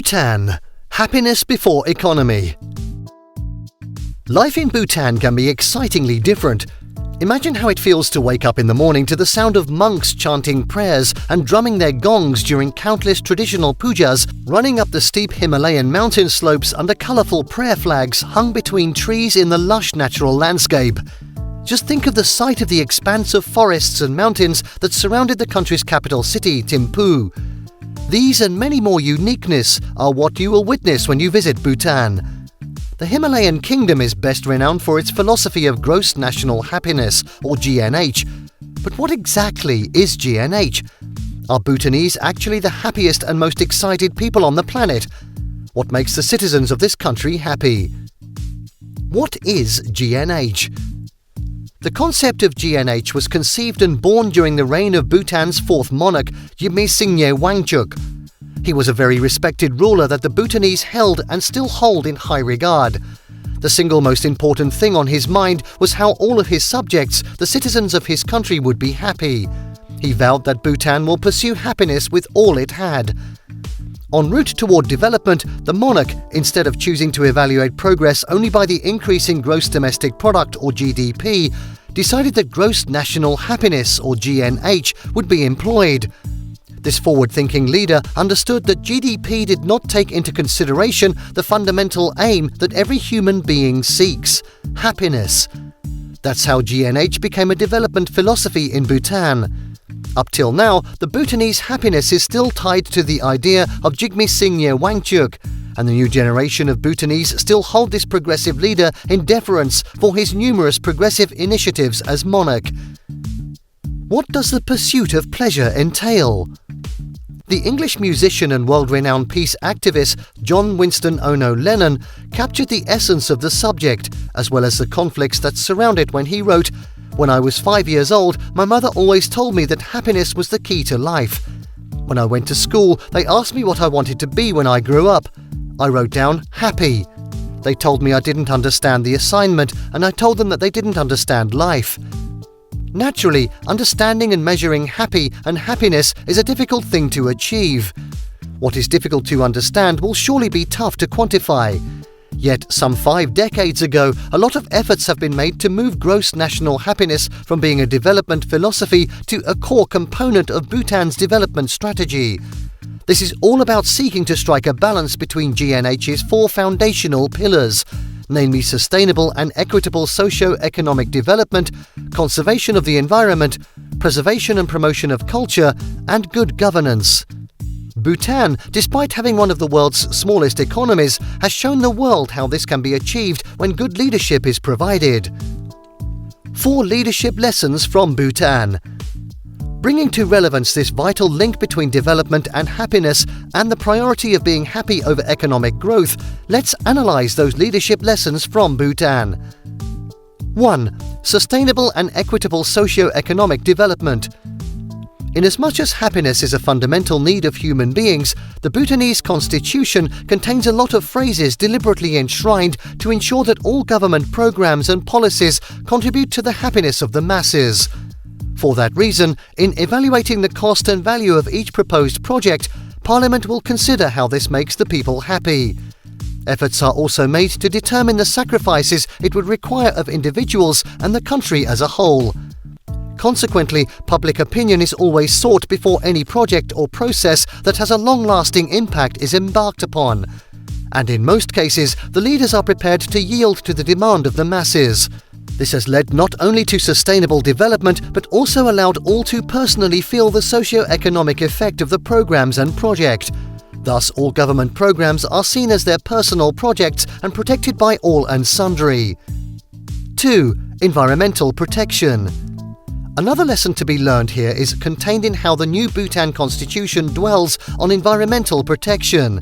Bhutan. Happiness before economy. Life in Bhutan can be excitingly different. Imagine how it feels to wake up in the morning to the sound of monks chanting prayers and drumming their gongs during countless traditional pujas, running up the steep Himalayan mountain slopes under colourful prayer flags hung between trees in the lush natural landscape. Just think of the sight of the expanse of forests and mountains that surrounded the country's capital city, Thimphu. These and many more uniqueness are what you will witness when you visit Bhutan. The Himalayan kingdom is best renowned for its philosophy of gross national happiness, or GNH. But what exactly is GNH? Are Bhutanese actually the happiest and most excited people on the planet? What makes the citizens of this country happy? What is GNH? The concept of GNH was conceived and born during the reign of Bhutan's fourth monarch, Jigme Singye Wangchuck. He was a very respected ruler that the Bhutanese held and still hold in high regard. The single most important thing on his mind was how all of his subjects, the citizens of his country, would be happy. He vowed that Bhutan will pursue happiness with all it had. En route toward development, the monarch, instead of choosing to evaluate progress only by the increase in gross domestic product, or GDP, decided that gross national happiness, or GNH, would be employed. This forward-thinking leader understood that GDP did not take into consideration the fundamental aim that every human being seeks: happiness. That's how GNH became a development philosophy in Bhutan. Up till now, the Bhutanese happiness is still tied to the idea of Jigme Singye Wangchuck, and the new generation of Bhutanese still hold this progressive leader in deference for his numerous progressive initiatives as monarch. What does the pursuit of pleasure entail? The English musician and world-renowned peace activist John Winston Ono Lennon captured the essence of the subject, as well as the conflicts that surround it when he wrote, "When I was 5 years old, my mother always told me that happiness was the key to life. When I went to school, they asked me what I wanted to be when I grew up. I wrote down happy. They told me I didn't understand the assignment, and I told them that they didn't understand life." Naturally, understanding and measuring happy and happiness is a difficult thing to achieve. What is difficult to understand will surely be tough to quantify. Yet, some 5 decades ago, a lot of efforts have been made to move gross national happiness from being a development philosophy to a core component of Bhutan's development strategy. This is all about seeking to strike a balance between GNH's 4 foundational pillars, namely sustainable and equitable socio-economic development, conservation of the environment, preservation and promotion of culture, and good governance. Bhutan, despite having one of the world's smallest economies, has shown the world how this can be achieved when good leadership is provided. 4 leadership lessons from Bhutan. Bringing to relevance this vital link between development and happiness and the priority of being happy over economic growth, let's analyze those leadership lessons from Bhutan. 1. Sustainable and equitable socio-economic development. Inasmuch as happiness is a fundamental need of human beings, the Bhutanese constitution contains a lot of phrases deliberately enshrined to ensure that all government programs and policies contribute to the happiness of the masses. For that reason, in evaluating the cost and value of each proposed project, Parliament will consider how this makes the people happy. Efforts are also made to determine the sacrifices it would require of individuals and the country as a whole. Consequently, public opinion is always sought before any project or process that has a long-lasting impact is embarked upon. And in most cases, the leaders are prepared to yield to the demand of the masses. This has led not only to sustainable development, but also allowed all to personally feel the socio-economic effect of the programs and project. Thus, all government programs are seen as their personal projects and protected by all and sundry. 2. Environmental protection. Another lesson to be learned here is contained in how the new Bhutan constitution dwells on environmental protection.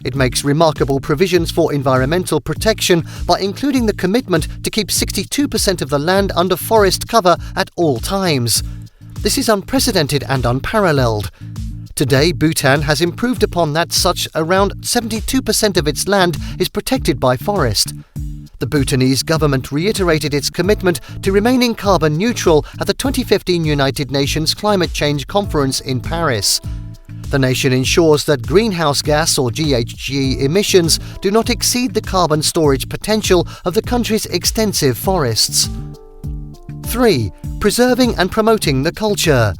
It makes remarkable provisions for environmental protection by including the commitment to keep 62% of the land under forest cover at all times. This is unprecedented and unparalleled. Today, Bhutan has improved upon that, such around 72% of its land is protected by forest. The Bhutanese government reiterated its commitment to remaining carbon neutral at the 2015 United Nations Climate Change Conference in Paris. The nation ensures that greenhouse gas or GHG emissions do not exceed the carbon storage potential of the country's extensive forests. 3. Preserving and promoting the culture.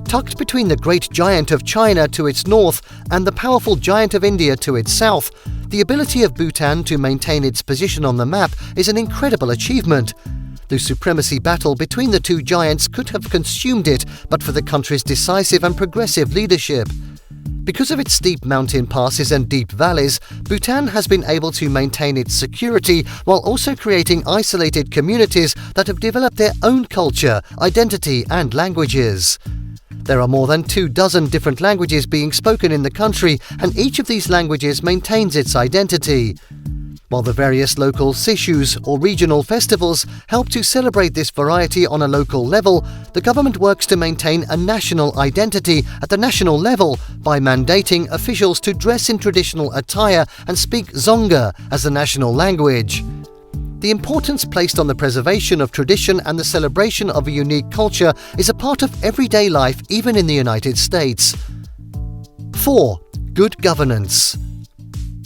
Tucked between the great giant of China to its north and the powerful giant of India to its south, the ability of Bhutan to maintain its position on the map is an incredible achievement. The supremacy battle between the two giants could have consumed it but for the country's decisive and progressive leadership. Because of its steep mountain passes and deep valleys, Bhutan has been able to maintain its security while also creating isolated communities that have developed their own culture, identity and languages. There are more than 24 different languages being spoken in the country, and each of these languages maintains its identity. While the various local sishus or regional festivals help to celebrate this variety on a local level, the government works to maintain a national identity at the national level by mandating officials to dress in traditional attire and speak Dzongkha as the national language. The importance placed on the preservation of tradition and the celebration of a unique culture is a part of everyday life even in the United States. 4. Good governance.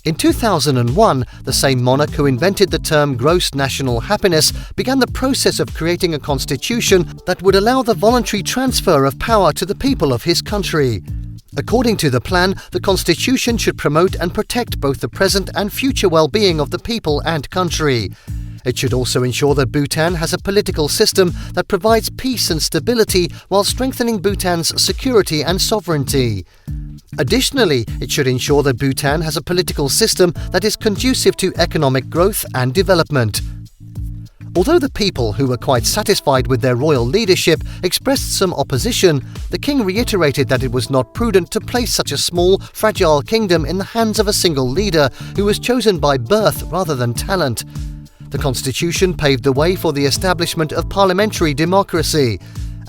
In 2001, the same monarch who invented the term gross national happiness began the process of creating a constitution that would allow the voluntary transfer of power to the people of his country. According to the plan, the constitution should promote and protect both the present and future well-being of the people and country. It should also ensure that Bhutan has a political system that provides peace and stability while strengthening Bhutan's security and sovereignty. Additionally, it should ensure that Bhutan has a political system that is conducive to economic growth and development. Although the people, who were quite satisfied with their royal leadership, expressed some opposition, the king reiterated that it was not prudent to place such a small, fragile kingdom in the hands of a single leader who was chosen by birth rather than talent. The constitution paved the way for the establishment of parliamentary democracy,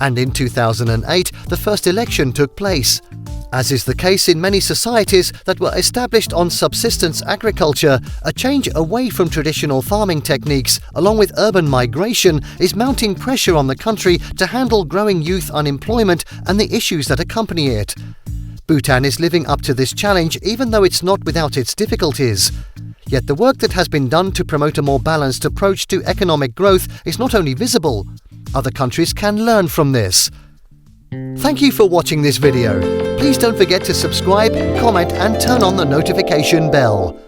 and in 2008 the first election took place. As is the case in many societies that were established on subsistence agriculture, a change away from traditional farming techniques, along with urban migration, is mounting pressure on the country to handle growing youth unemployment and the issues that accompany it. Bhutan is living up to this challenge even though it's not without its difficulties. Yet the work that has been done to promote a more balanced approach to economic growth is not only visible, other countries can learn from this. Thank you for watching this video. Please don't forget to subscribe, comment and turn on the notification bell.